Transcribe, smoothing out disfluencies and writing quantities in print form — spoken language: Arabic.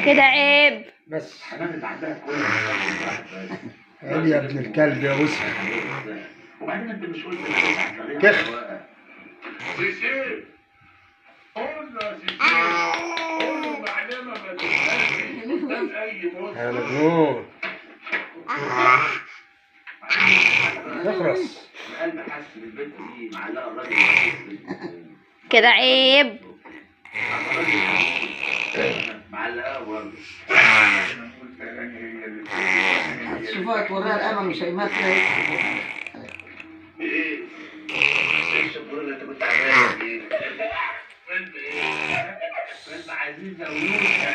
كده عيب. بس عيب يا ابن الكلب يا وسخ. وبعدين انت مش قلت كخ. سيسي قلنا سيسي قلنا معلمة ما تتهزش قدام اي موت. يا مجنون اخرس. القلب حس بالبنت دي معلقه الراجل كده عيب. معلقه برضه. شوفها توريها الامل مش هيمثل.